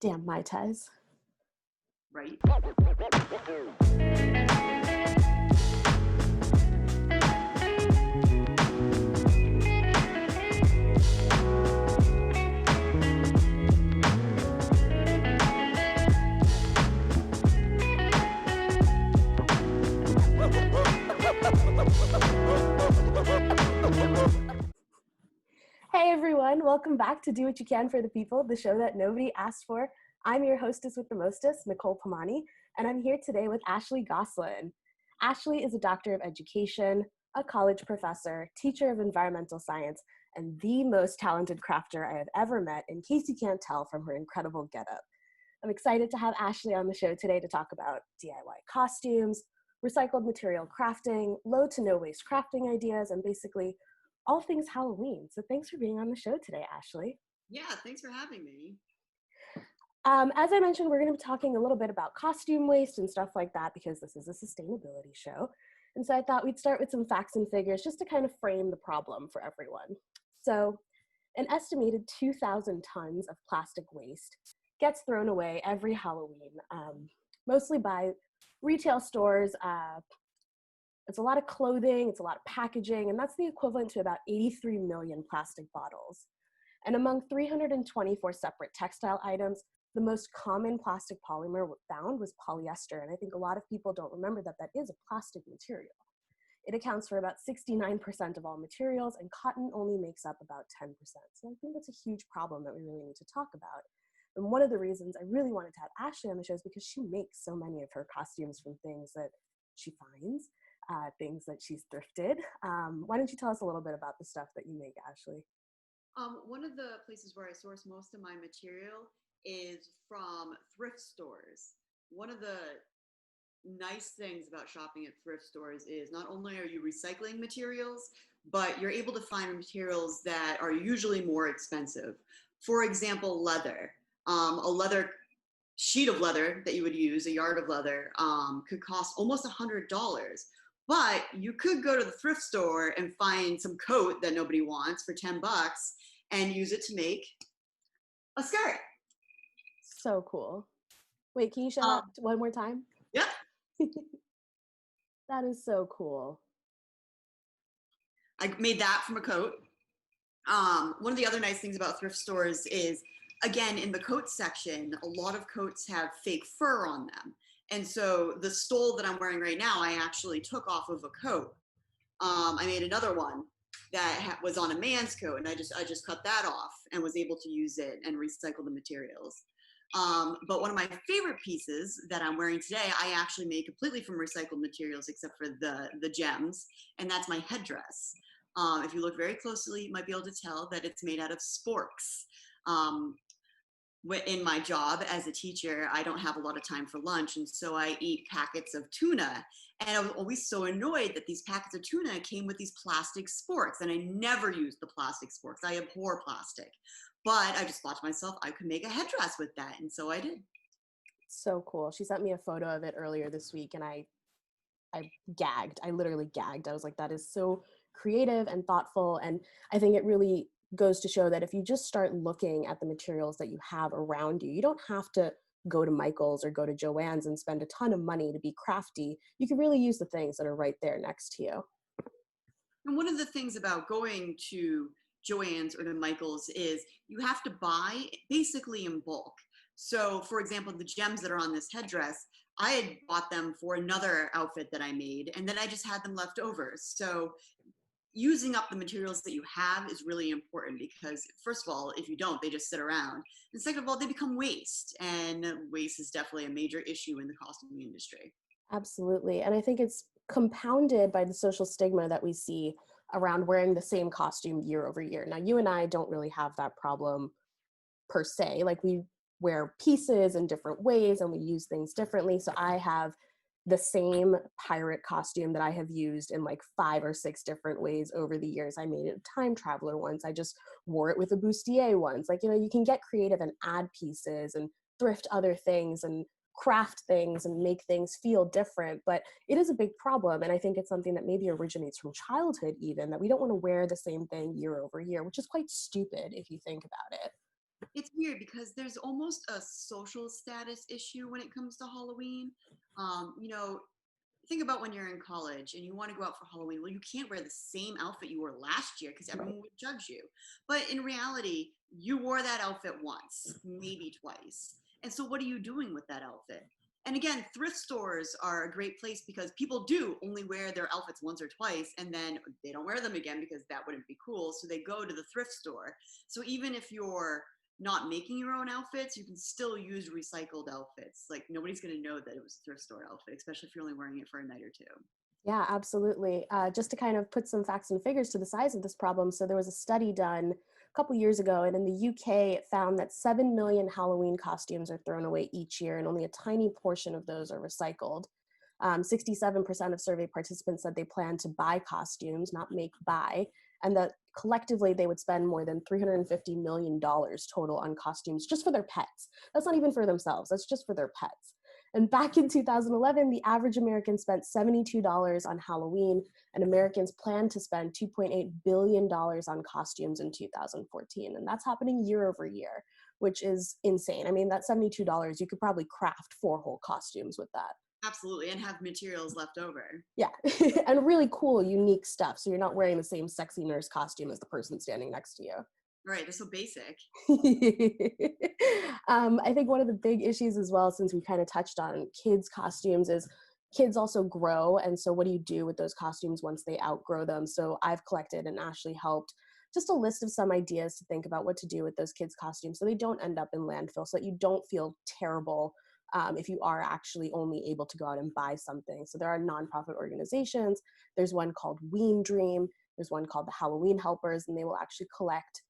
Damn Mai Tais. Right? Hey everyone, welcome back to Do What You Can for the People, the show that nobody asked for. I'm your hostess with the mostest, Nicole, and I'm here today with Ashley GOSSELIN. Ashley is a doctor of education, a college professor, teacher of environmental science, and the most talented crafter I have ever met, in case you can't tell from her incredible getup. I'm excited to have Ashley on the show today to talk about DIY costumes, recycled material crafting, low to no waste crafting ideas, and basically all things Halloween. So thanks for being on the show today, Ashley. Yeah, thanks for having me. As I mentioned, we're going to be talking a little bit about costume waste and stuff like that because this is a sustainability show. And so I thought we'd start with some facts and figures just to kind of frame the problem for everyone. So an estimated 2,000 tons of plastic waste gets thrown away every Halloween, mostly by retail stores. It's a lot of clothing, it's a lot of packaging, and that's the equivalent to about 83 million plastic bottles. And among 324 separate textile items, the most common plastic polymer found was polyester, and I think a lot of people don't remember that that is a plastic material. It accounts for about 69% of all materials, and cotton only makes up about 10%. So I think that's a huge problem that we really need to talk about. And one of the reasons I really wanted to have Ashley on the show is because she makes so many of her costumes from things that she finds. Things that she's thrifted. Why don't you tell us a little bit about the stuff that you make, Ashley? One of the places where I source most of my material is from thrift stores. One of the nice things about shopping at thrift stores is not only are you recycling materials, but you're able to find materials that are usually more expensive. For example, leather. A leather sheet of leather that you would use, a yard of leather, could cost almost $100. But you could go to the thrift store and find some coat that nobody wants for 10 bucks and use it to make a skirt. So cool. Wait, can you show that one more time? Yeah. That is so cool. I made that from a coat. One of the other nice things about thrift stores is, again, in the coat section, a lot of coats have fake fur on them. And so the stole that I'm wearing right now, I actually took off of a coat. I made another one that was on a man's coat, and I just cut that off and was able to use it and recycle the materials. But one of my favorite pieces that I'm wearing today, I actually made completely from recycled materials except for the gems, and that's my headdress. If you look very closely, you might be able to tell that it's made out of sporks. In my job as a teacher, I don't have a lot of time for lunch, and so I eat packets of tuna. And I was always so annoyed that these packets of tuna came with these plastic sporks, and I never used the plastic sporks. I abhor plastic. But I just thought to myself, I could make a headdress with that, and so I did. So cool. She sent me a photo of it earlier this week, and I gagged. I literally gagged. I was like, that is so creative and thoughtful, and I think it really goes to show that if you just start looking at the materials that you have around you, you don't have to go to Michael's or go to Joann's and spend a ton of money to be crafty. You can really use the things that are right there next to you. And one of the things about going to Joann's or to Michael's is you have to buy basically in bulk. So for example, the gems that are on this headdress, I had bought them for another outfit that I made, and then I just had them left over. So using up the materials that you have is really important because, first of all, if you don't, they just sit around. And second of all, they become waste. And waste is definitely a major issue in the costuming industry. Absolutely. And I think it's compounded by the social stigma that we see around wearing the same costume year over year. Now, you and I don't really have that problem per se. Like, we wear pieces in different ways and we use things differently. So I have the same pirate costume that I have used in like 5 or 6 different ways over the years. I made it a time traveler once. I just wore it with a bustier once. Like, you can get creative and add pieces and thrift other things and craft things and make things feel different, but it is a big problem. And I think it's something that maybe originates from childhood even, that we don't want to wear the same thing year over year, which is quite stupid if you think about it. It's weird because there's almost a social status issue when it comes to Halloween. You know, think about when you're in college and you want to go out for Halloween. Well, you can't wear the same outfit you wore last year because Right. everyone would judge you. But in reality, you wore that outfit once, maybe twice. And so, what are you doing with that outfit? And again, thrift stores are a great place because people do only wear their outfits once or twice and then they don't wear them again because that wouldn't be cool. So they go to the thrift store. So even if you're not making your own outfits, you can still use recycled outfits. Like nobody's going to know that it was a thrift store outfit, especially if you're only wearing it for a night or two. Yeah, absolutely. Just to kind of put some facts and figures to the size of this problem. So there was a study done a couple years ago, and in the UK, it found that 7 million Halloween costumes are thrown away each year, and only a tiny portion of those are recycled. 67% of survey participants said they plan to buy costumes, not make, buy, and that collectively they would spend more than $350 million total on costumes just for their pets. That's not even for themselves, that's just for their pets. And back in 2011, the average American spent $72 on Halloween, and Americans plan to spend $2.8 billion on costumes in 2014. And that's happening year over year, which is insane. I mean, that $72, you could probably craft 4 whole costumes with that. Absolutely. And have materials left over. Yeah, and really cool, unique stuff. So you're not wearing the same sexy nurse costume as the person standing next to you. Right. They're so basic. I think one of the big issues as well, since we kind of touched on kids' costumes, is kids also grow. And so, what do you do with those costumes once they outgrow them? So, I've collected and Ashley helped just a list of some ideas to think about what to do with those kids' costumes so they don't end up in landfill, so that you don't feel terrible if you are actually only able to go out and buy something. So, there are nonprofit organizations. There's one called Ween Dream. There's one called the Halloween Helpers, and they will actually collect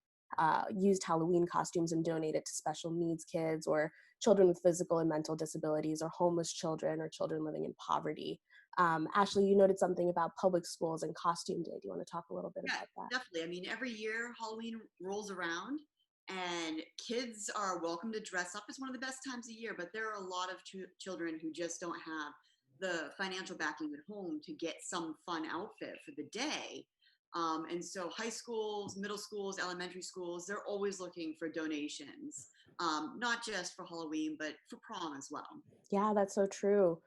used Halloween costumes and donate it to special needs kids or children with physical and mental disabilities or homeless children or children living in poverty. Ashley, you noted something about public schools and costume day. Do you want to talk a little bit Yeah, about that? definitely. I mean, every year Halloween rolls around and kids are welcome to dress up. It's one of the best times of year, but there are a lot of children who just don't have the financial backing at home to get some fun outfit for the day. And so high schools, middle schools, elementary schools, they're always looking for donations, not just for Halloween, but for prom as well. Yeah, that's so true.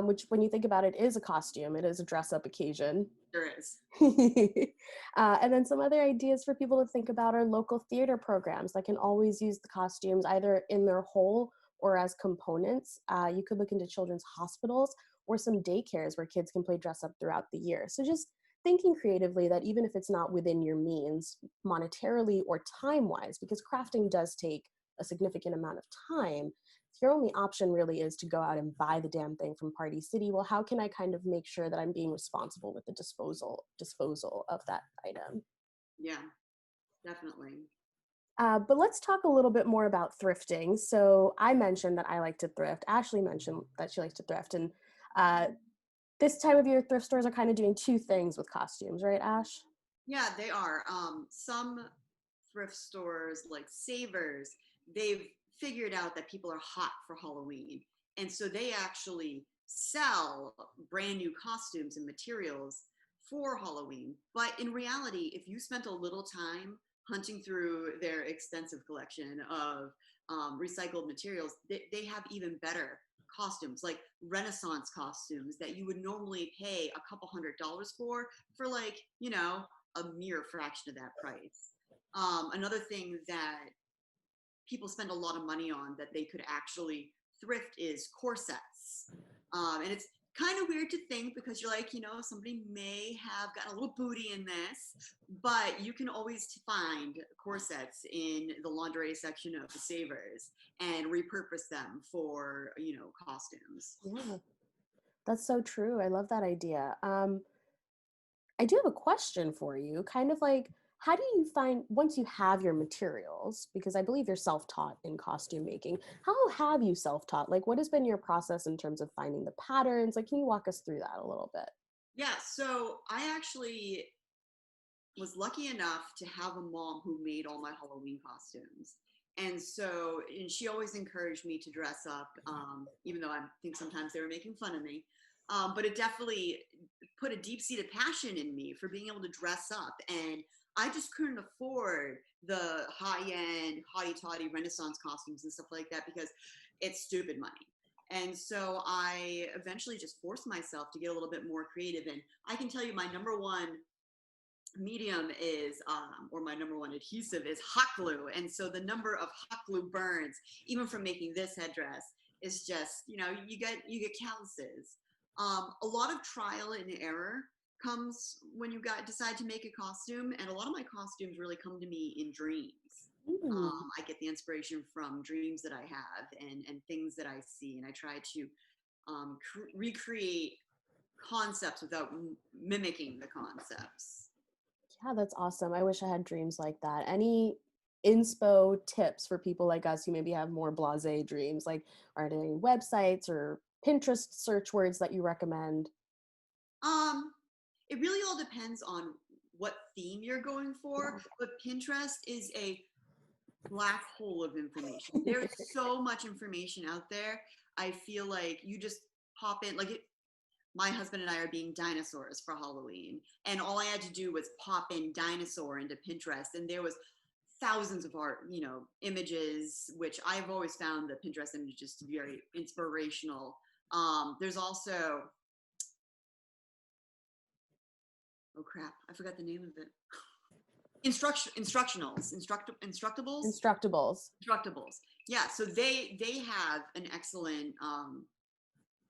Which, when you think about it, is a costume. It is a dress up occasion. There is. And then some other ideas for people to think about are local theater programs that can always use the costumes either in their whole or as components. You could look into children's hospitals or some daycares where kids can play dress up throughout the year. So just thinking creatively that even if it's not within your means monetarily or time wise, because crafting does take a significant amount of time, if your only option really is to go out and buy the damn thing from Party City, well, how can I kind of make sure that I'm being responsible with the disposal of that item? Yeah, definitely. But let's talk a little bit more about thrifting. So I mentioned that I like to thrift. Ashley mentioned that she likes to thrift, and uh, this time of year, thrift stores are kind of doing 2 things with costumes, right, Ash? Yeah, they are. Some thrift stores like Savers, they've figured out that people are hot for Halloween. And so they actually sell brand new costumes and materials for Halloween. But in reality, if you spent a little time hunting through their extensive collection of recycled materials, they have even better costumes, like Renaissance costumes that you would normally pay a couple $100s for like, a mere fraction of that price. Another thing that people spend a lot of money on that they could actually thrift is corsets. And it's kind of weird to think because you're like, somebody may have gotten a little booty in this, but you can always find corsets in the lingerie section of the Savers and repurpose them for, costumes. Yeah, that's so true. I love that idea. I do have a question for you. Kind of like, how do you find once you have your materials? Because I believe you're self-taught in costume making. How have you self-taught? Like, what has been your process in terms of finding the patterns? Like, can you walk us through that a little bit? Yeah, so I actually was lucky enough to have a mom who made all my Halloween costumes. And she always encouraged me to dress up, even though I think sometimes they were making fun of me. But it definitely put a deep seated passion in me for being able to dress up. And I just couldn't afford the high-end, hotty-toddy Renaissance costumes and stuff like that because it's stupid money. And so I eventually just forced myself to get a little bit more creative. And I can tell you my number one medium is, or my number one adhesive is hot glue. And so the number of hot glue burns, even from making this headdress, is just, you know, you get calluses. A lot of trial and error comes when you decide to make a costume, and a lot of my costumes really come to me in dreams. I get the inspiration from dreams that I have and things that I see, and I try to recreate concepts without mimicking the concepts. Yeah, that's awesome. I wish I had dreams like that. Any inspo tips for people like us who maybe have more blasé dreams? Like, are there any websites or Pinterest search words that you recommend? It really all depends on what theme you're going for, but Pinterest is a black hole of information. There is so much information out there. I feel like you just pop in, like my husband and I are being dinosaurs for Halloween, and all I had to do was pop in dinosaur into Pinterest, and there was thousands of art, you know, images, which I've always found the Pinterest images to be very inspirational. There's also, oh crap, I forgot the name of it. Instructionals. Yeah, so they have an excellent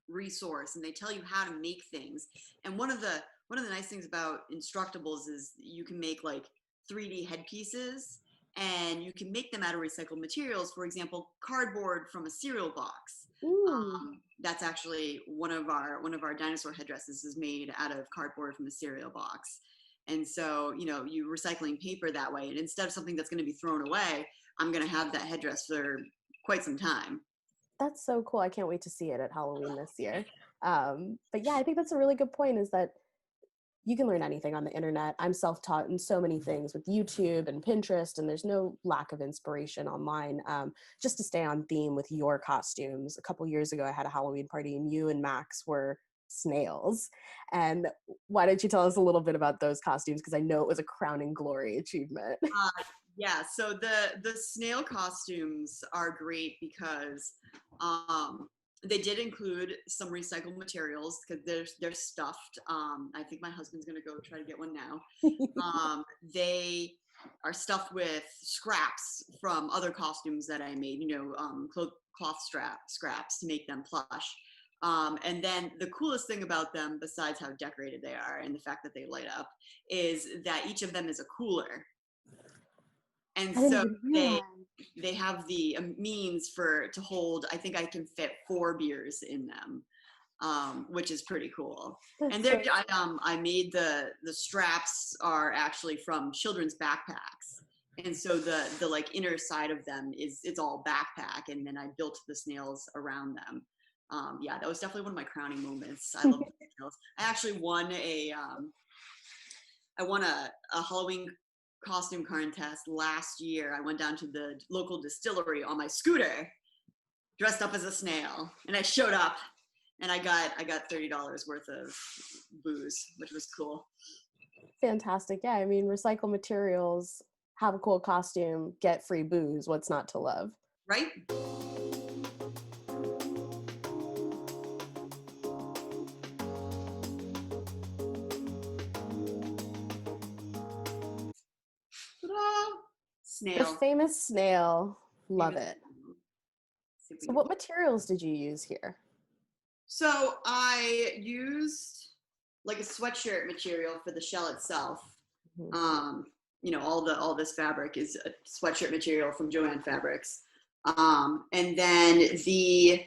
resource, and they tell you how to make things. And one of the nice things about Instructables is you can make like 3D headpieces, and you can make them out of recycled materials. For example, cardboard from a cereal box. That's actually one of our dinosaur headdresses is made out of cardboard from a cereal box. And so, you know, you're recycling paper that way. And instead of something that's going to be thrown away, I'm going to have that headdress for quite some time. That's so cool. I can't wait to see it at Halloween this year. But yeah, I think that's a really good point, is that you can learn anything on the internet. I'm self-taught in so many things with YouTube and Pinterest, and there's no lack of inspiration online. Just to stay on theme with your costumes, a couple years ago, I had a Halloween party, and you and Max were snails. And why don't you tell us a little bit about those costumes? Because I know it was a crowning glory achievement. Yeah, so the snail costumes are great because they did include some recycled materials because they're stuffed. I think my husband's gonna go try to get one now. They are stuffed with scraps from other costumes that I made, you know, cloth scraps to make them plush. And then the coolest thing about them, besides how decorated they are and the fact that they light up, is that each of them is a cooler. And so they have the means to hold, I think I can fit 4 beers in them, which is pretty cool. That's and I made the straps are actually from children's backpacks. And so the like inner side of them it's all backpack, and then I built the snails around them. Yeah, that was definitely one of my crowning moments. I love the snails. I actually won a Halloween costume contest last year. I went down to the local distillery on my scooter, dressed up as a snail, and I showed up, and I got $30 worth of booze, which was cool. Fantastic. Yeah, I mean, recycle materials, have a cool costume, get free booze. What's not to love? Right? Snail. The famous snail. Love it. So what materials did you use here? So I used like a sweatshirt material for the shell itself. Mm-hmm. You know, all this fabric is a sweatshirt material from Joann Fabrics. And then the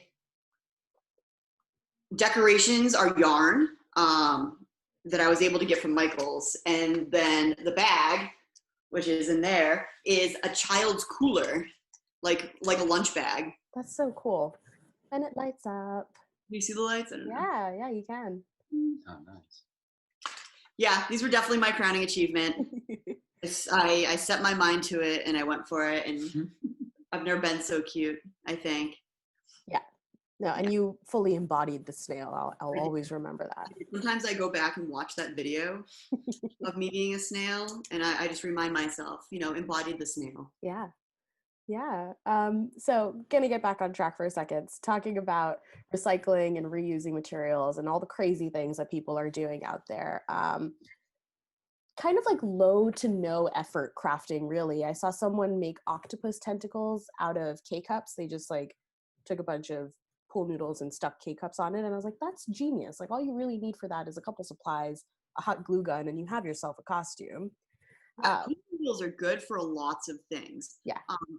decorations are yarn that I was able to get from Michael's. And then the bag, which is in there, is a child's cooler, like a lunch bag. That's so cool. And it lights up. Do you see the lights? I don't know. Yeah, you can. Oh, nice. Yeah, these were definitely my crowning achievement. I set my mind to it, and I went for it, and I've never been so cute, I think. Yeah, No, and Yeah. you fully embodied the snail. I'll always remember that. Sometimes I go back and watch that video of me being a snail, and I just remind myself, embodied the snail. Yeah. Yeah. So gonna get back on track for a second, talking about recycling and reusing materials and all the crazy things that people are doing out there. Kind of like low to no effort crafting, really. I saw someone make octopus tentacles out of K-cups. They just like took a bunch of pool noodles and stuck K-cups on it. And I was like, that's genius. Like all you really need for that is a couple supplies, a hot glue gun, and you have yourself a costume. Yeah, Uh, pool noodles are good for lots of things. yeah.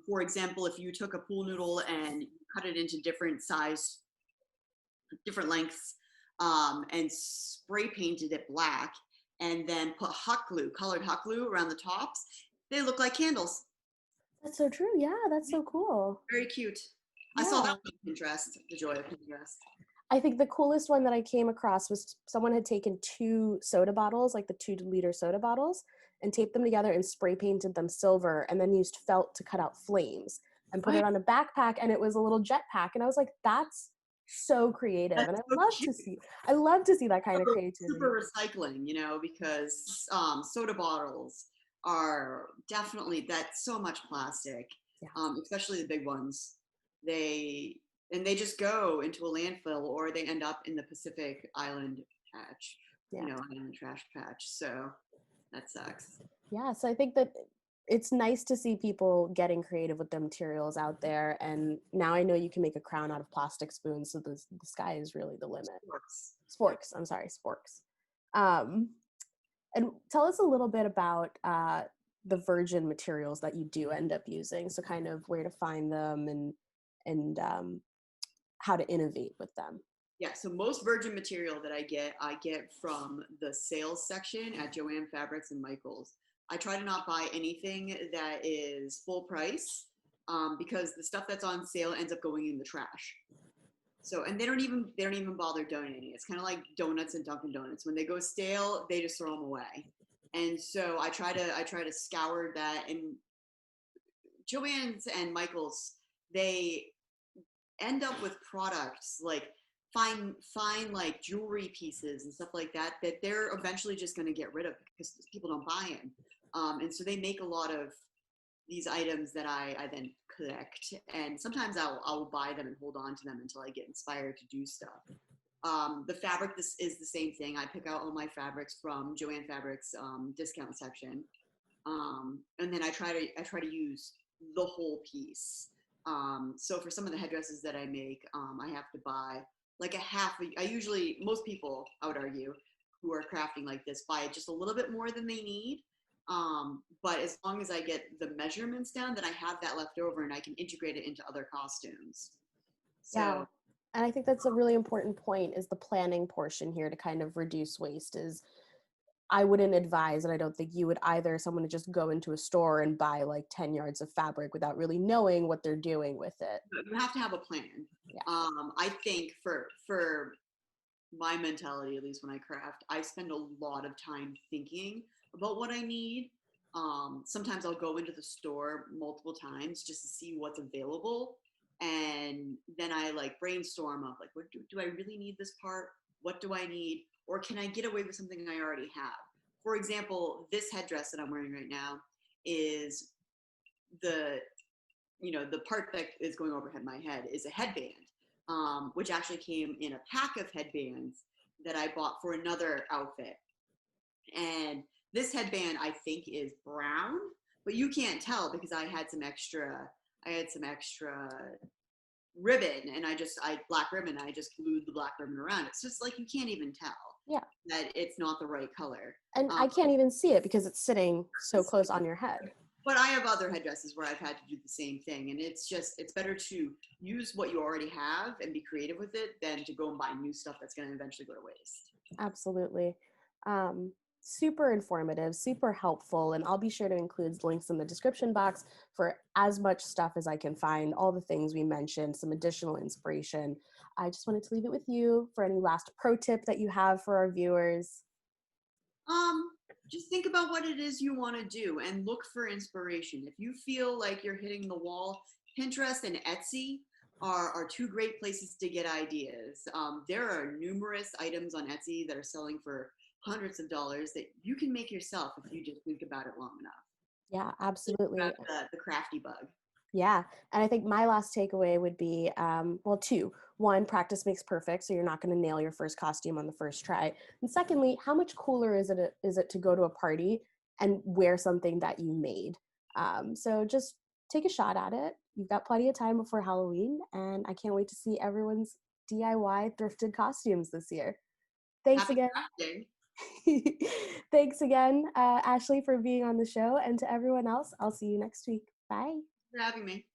For example, if you took a pool noodle and cut it into different size, different lengths, and spray painted it black, and then put hot glue, colored hot glue around the tops, they look like candles. That's so true. Yeah, that's so cool. Very cute. I saw that Yeah. on Pinterest, the joy of Pinterest. I think the coolest one that I came across was someone had taken 2 soda bottles, like the 2-liter soda bottles, and taped them together and spray painted them silver and then used felt to cut out flames and put What? it on a backpack, and it was a little jetpack. And I was like, that's so creative. And That's so cute. I love to see that kind of creativity. Super recycling, because soda bottles are definitely that's so much plastic, Yeah. especially the big ones. They they just go into a landfill or they end up in the Pacific Island patch, Yeah. island trash patch. So that sucks. Yeah, so I think that it's nice to see people getting creative with the materials out there. And now I know you can make a crown out of plastic spoons, so the sky is really the limit. Sports. Sporks, I'm sorry, sporks. Um, and tell us a little bit about the virgin materials that you do end up using. So kind of where to find them and how to innovate with them. Yeah, so most virgin material that I get from the sales section at Joanne Fabrics and Michaels. I try to not buy anything that is full price, because the stuff that's on sale ends up going in the trash. So, and they don't even bother donating. It's kind of like donuts and Dunkin' Donuts. When they go stale, they just throw them away. And so I try to scour that. And Joann's and Michaels, they end up with products like fine like jewelry pieces and stuff like that they're eventually just going to get rid of because people don't buy them. And so they make a lot of these items that I then collect, and sometimes I'll buy them and hold on to them until I get inspired to do stuff. The fabric, this is the same thing. I pick out all my fabrics from Joanne Fabrics discount section, and then I try to use the whole piece. So for some of the headdresses that I make, I have to buy like a half. I usually, most people, I would argue, who are crafting like this, buy just a little bit more than they need. But as long as I get the measurements down, then I have that left over and I can integrate it into other costumes. Yeah. So And I think that's a really important point is the planning portion here to kind of reduce waste is I wouldn't advise, and I don't think you would either, someone to just go into a store and buy like 10 yards of fabric without really knowing what they're doing with it. you have to have a plan. Yeah. I think for my mentality, at least when I craft, I spend a lot of time thinking about what I need. Sometimes I'll go into the store multiple times just to see what's available. And then I like brainstorm of like, what do I really need this part? What do I need? Or can I get away with something I already have? For example, this headdress that I'm wearing right now is the the part that is going overhead my head is a headband, which actually came in a pack of headbands that I bought for another outfit. And this headband I think is brown, but you can't tell because I had some extra ribbon, and I black ribbon. I just glued the black ribbon around it. So it's like you can't even tell Yeah. that it's not the right color. And I can't even see it because it's sitting so close on your head. But I have other headdresses where I've had to do the same thing, and it's better to use what you already have and be creative with it than to go and buy new stuff that's going to eventually go to waste. Absolutely. Super informative, super helpful, and I'll be sure to include links in the description box for as much stuff as I can find, all the things we mentioned, some additional inspiration. I just wanted to leave it with you for any last pro tip that you have for our viewers. Just think about what it is you want to do and look for inspiration. If you feel like you're hitting the wall, Pinterest and Etsy are two great places to get ideas. There are numerous items on Etsy that are selling for hundreds of dollars that you can make yourself if you just think about it long enough. Yeah, Think absolutely. about the crafty bug. Yeah. And I think my last takeaway would be, well, two. One, practice makes perfect. So you're not going to nail your first costume on the first try. And secondly, how much cooler is it to go to a party and wear something that you made? So just take a shot at it. You've got plenty of time before Halloween, and I can't wait to see everyone's DIY thrifted costumes this year. Thanks Happy again. crafting. Thanks again, Ashley, for being on the show. And to everyone else, I'll see you next week. Bye. For having me.